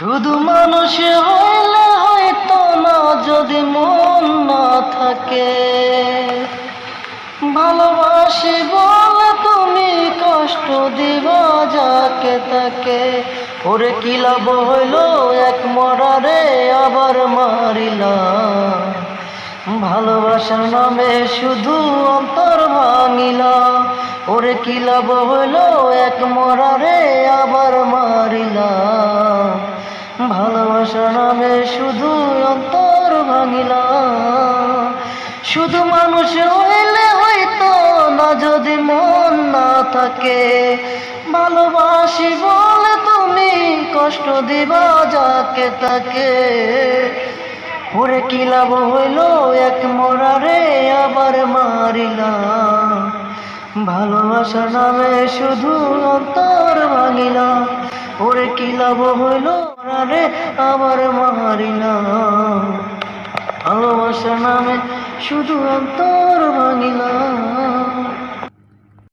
শুধু মানুষ হইলে হয়তো না, যদি মন না থাকে। ভালোবাসি বলে তুমি কষ্ট দিবা যাকে তাকে। ওরে কি লাভ হইল এক মরারে আবার মারিলা। ভালোবাসার নামে শুধু অন্তর ভাঙিলা। ওরে কি লাভ হইল এক মরারে আবার মারিলা। ভালোবাসার নামে শুধু অন্তর ভাঙিলা। শুধু মানুষ হইলে হয়তো না, যদি মন না থাকে। ভালোবাসি বলে তুমি কষ্ট দিবা যাকে তাকে। ওরে কি লাভ হইল এক মরারে আবার মারিলা। ভালোবাসার নামে শুধু অন্তর ভাঙিলা। ওরে কি লাভ হইল মরারে আবার মারিলা। ভালোবাসার নামে শুধু অন্তর